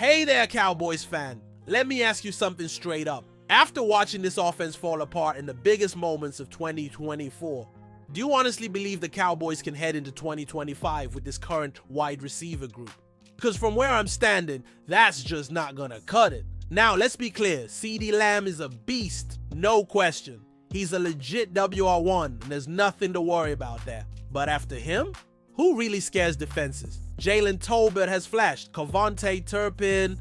Hey there, Cowboys fan. Let me ask you something straight up. After watching this offense fall apart in the biggest moments of 2024, do you honestly believe the Cowboys can head into 2025 with this current wide receiver group? Because from where I'm standing, that's just not gonna cut it. Now, let's be clear, CeeDee Lamb is a beast, no question. He's a legit WR1, and there's nothing to worry about there. But after him, who really scares defenses? Jalen Tolbert has flashed, Cavonte Turpin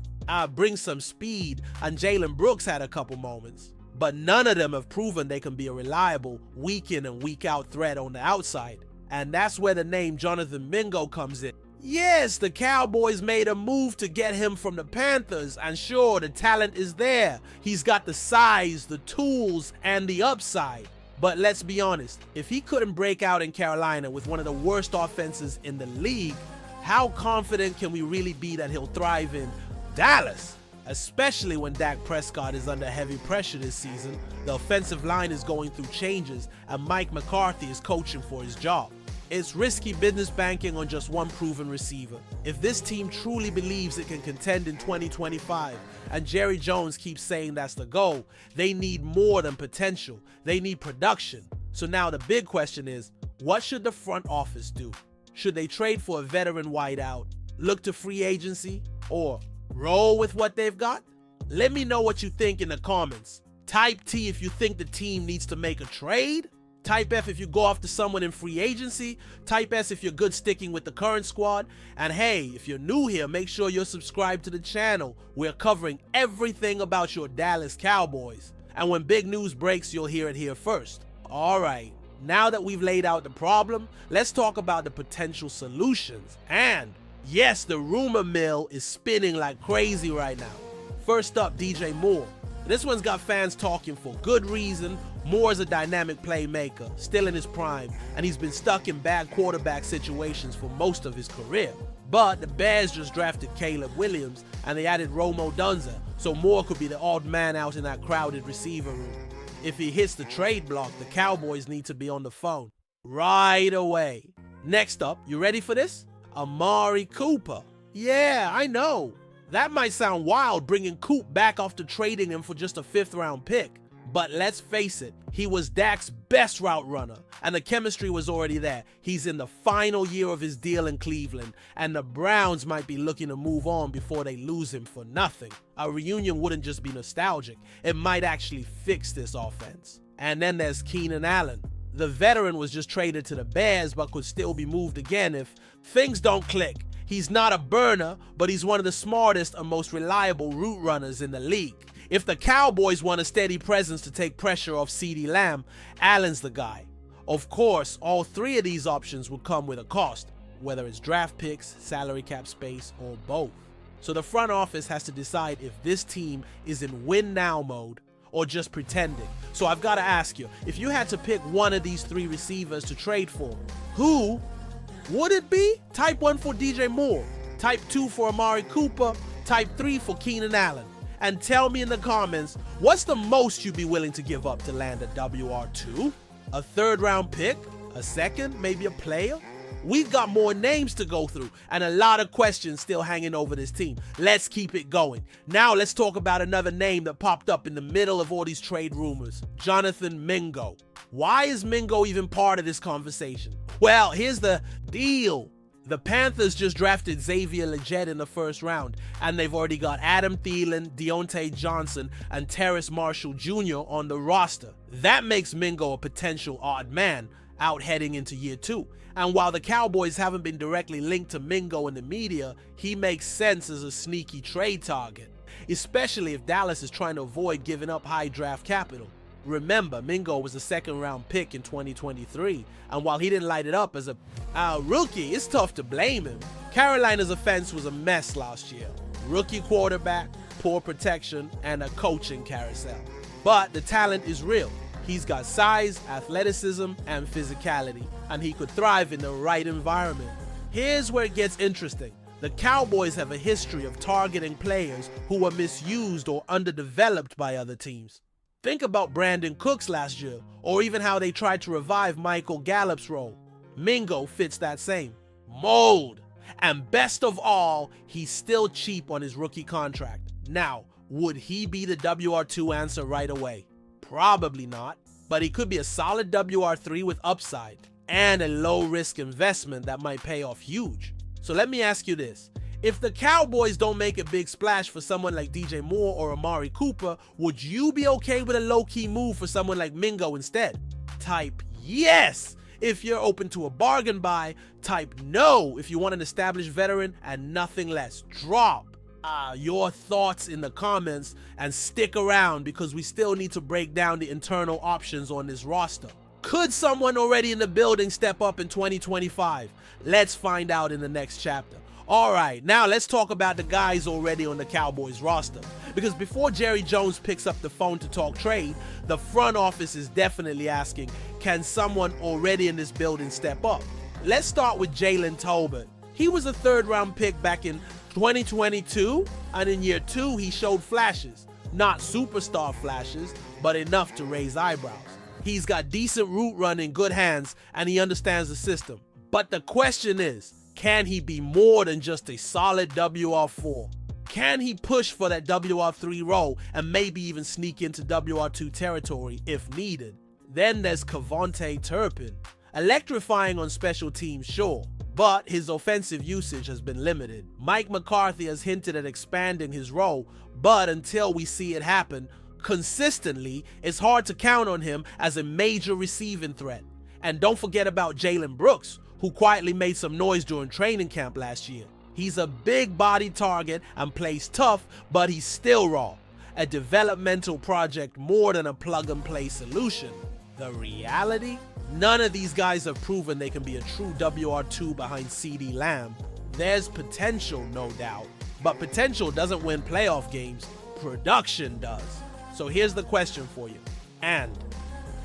brings some speed, and Jalen Brooks had a couple moments. But none of them have proven they can be a reliable week in and week out threat on the outside. And that's where the name Jonathan Mingo comes in. Yes, the Cowboys made a move to get him from the Panthers, and sure, the talent is there. He's got the size, the tools, and the upside. But let's be honest, if he couldn't break out in Carolina with one of the worst offenses in the league, how confident can we really be that he'll thrive in Dallas? Especially when Dak Prescott is under heavy pressure this season, the offensive line is going through changes, and Mike McCarthy is coaching for his job. It's risky business banking on just one proven receiver. If this team truly believes it can contend in 2025, and Jerry Jones keeps saying that's the goal, they need more than potential. They need production. So now the big question is, what should the front office do? Should they trade for a veteran wideout, look to free agency, or roll with what they've got? Let me know what you think in the comments. Type T if you think the team needs to make a trade. Type F if you go after someone in free agency. Type S if you're good sticking with the current squad. And hey, if you're new here, make sure you're subscribed to the channel. We're covering everything about your Dallas Cowboys. And when big news breaks, you'll hear it here first. Alright, now that we've laid out the problem, let's talk about the potential solutions. And yes, the rumor mill is spinning like crazy right now. First up, DJ Moore. This one's got fans talking for good reason. Moore is a dynamic playmaker, still in his prime, and he's been stuck in bad quarterback situations for most of his career. But the Bears just drafted Caleb Williams, and they added Rome Odunze, so Moore could be the odd man out in that crowded receiver room. If he hits the trade block, the Cowboys need to be on the phone right away. Next up, you ready for this? Amari Cooper. Yeah, I know. That might sound wild, bringing Coop back after trading him for just a 5th round pick. But let's face it, he was Dak's best route runner, and the chemistry was already there. He's in the final year of his deal in Cleveland, and the Browns might be looking to move on before they lose him for nothing. A reunion wouldn't just be nostalgic, it might actually fix this offense. And then there's Keenan Allen. The veteran was just traded to the Bears but could still be moved again if things don't click. He's not a burner, but he's one of the smartest and most reliable route runners in the league. If the Cowboys want a steady presence to take pressure off CeeDee Lamb, Allen's the guy. Of course, all three of these options would come with a cost, whether it's draft picks, salary cap space, or both. So the front office has to decide if this team is in win now mode or just pretending. So I've got to ask you, if you had to pick one of these three receivers to trade for, who would it be? Type 1 for DJ Moore, type 2 for Amari Cooper, type 3 for Keenan Allen. And tell me in the comments, what's the most you'd be willing to give up to land a WR2? A 3rd round pick? A 2nd? Maybe a player? We've got more names to go through and a lot of questions still hanging over this team. Let's keep it going. Now let's talk about another name that popped up in the middle of all these trade rumors. Jonathan Mingo. Why is Mingo even part of this conversation? Well, here's the deal. The Panthers just drafted Xavier Legette in the 1st round, and they've already got Adam Thielen, Deontay Johnson, and Terrace Marshall Jr. on the roster. That makes Mingo a potential odd man out heading into year 2. And while the Cowboys haven't been directly linked to Mingo in the media, he makes sense as a sneaky trade target, especially if Dallas is trying to avoid giving up high draft capital. Remember, Mingo was a 2nd round pick in 2023, and while he didn't light it up as a rookie, it's tough to blame him. Carolina's offense was a mess last year. Rookie quarterback, poor protection, and a coaching carousel. But the talent is real. He's got size, athleticism, and physicality, and he could thrive in the right environment. Here's where it gets interesting. The Cowboys have a history of targeting players who were misused or underdeveloped by other teams. Think about Brandon Cooks last year, or even how they tried to revive Michael Gallup's role. Mingo fits that same mold. And best of all, he's still cheap on his rookie contract. Now, would he be the WR2 answer right away? Probably not, but he could be a solid WR3 with upside and a low-risk investment that might pay off huge. So let me ask you this. If the Cowboys don't make a big splash for someone like DJ Moore or Amari Cooper, would you be okay with a low-key move for someone like Mingo instead? Type yes if you're open to a bargain buy. Type no if you want an established veteran and nothing less. Drop your thoughts in the comments and stick around because we still need to break down the internal options on this roster. Could someone already in the building step up in 2025? Let's find out in the next chapter. Alright, now let's talk about the guys already on the Cowboys roster. Because before Jerry Jones picks up the phone to talk trade, the front office is definitely asking, can someone already in this building step up? Let's start with Jalen Tolbert. He was a third-round pick back in 2022, and in year 2 he showed flashes. Not superstar flashes, but enough to raise eyebrows. He's got decent route run in good hands, and he understands the system. But the question is, can he be more than just a solid WR4? Can he push for that WR3 role and maybe even sneak into WR2 territory if needed? Then there's Kevontae Turpin. Electrifying on special teams, sure, but his offensive usage has been limited. Mike McCarthy has hinted at expanding his role, but until we see it happen consistently, it's hard to count on him as a major receiving threat. And don't forget about Jalen Brooks, who quietly made some noise during training camp last year. He's a big body target and plays tough, but he's still raw. A developmental project more than a plug-and-play solution. The reality? None of these guys have proven they can be a true WR2 behind CeeDee Lamb. There's potential, no doubt, but potential doesn't win playoff games, production does. So here's the question for you, and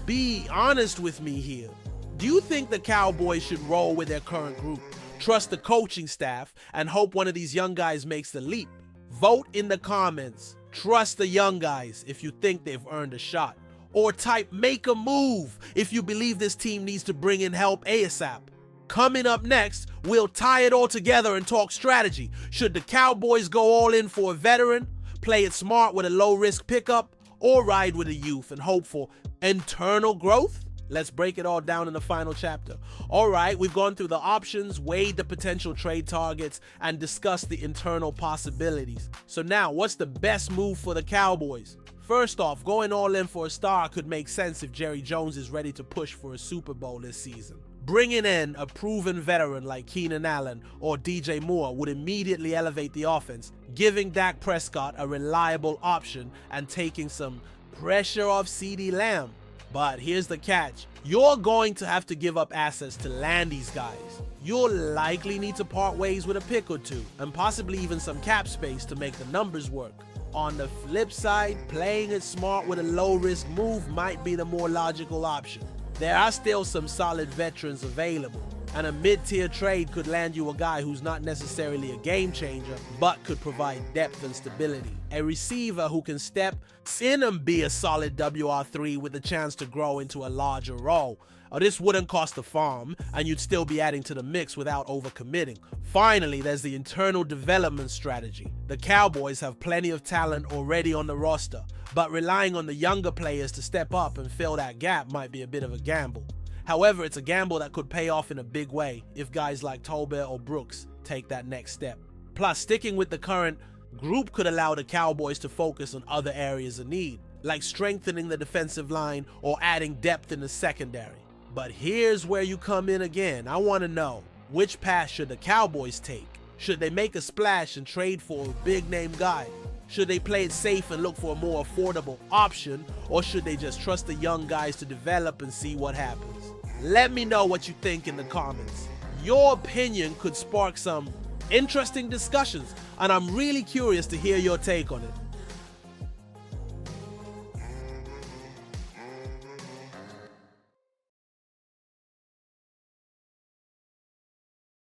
be honest with me here. Do you think the Cowboys should roll with their current group, trust the coaching staff, and hope one of these young guys makes the leap? Vote in the comments. Trust the young guys if you think they've earned a shot. Or type make a move if you believe this team needs to bring in help ASAP. Coming up next, we'll tie it all together and talk strategy. Should the Cowboys go all in for a veteran, play it smart with a low-risk pickup, or ride with a youth and hope for internal growth? Let's break it all down in the final chapter. Alright, we've gone through the options, weighed the potential trade targets, and discussed the internal possibilities. So now, what's the best move for the Cowboys? First off, going all in for a star could make sense if Jerry Jones is ready to push for a Super Bowl this season. Bringing in a proven veteran like Keenan Allen or DJ Moore would immediately elevate the offense, giving Dak Prescott a reliable option and taking some pressure off CeeDee Lamb. But here's the catch. You're going to have to give up assets to land these guys. You'll likely need to part ways with a pick or two, and possibly even some cap space to make the numbers work. On the flip side, playing it smart with a low-risk move might be the more logical option. There are still some solid veterans available, and a mid-tier trade could land you a guy who's not necessarily a game changer, but could provide depth and stability. A receiver who can step in and be a solid WR3 with a chance to grow into a larger role. This wouldn't cost a farm, and you'd still be adding to the mix without overcommitting. Finally, there's the internal development strategy. The Cowboys have plenty of talent already on the roster, but relying on the younger players to step up and fill that gap might be a bit of a gamble. However, it's a gamble that could pay off in a big way if guys like Tolbert or Brooks take that next step. Plus, sticking with the current group could allow the Cowboys to focus on other areas of need, like strengthening the defensive line or adding depth in the secondary. But here's where you come in again. I want to know, which path should the Cowboys take? Should they make a splash and trade for a big-name guy? Should they play it safe and look for a more affordable option? Or should they just trust the young guys to develop and see what happens? Let me know what you think in the comments. Your opinion could spark some interesting discussions, and I'm really curious to hear your take on it.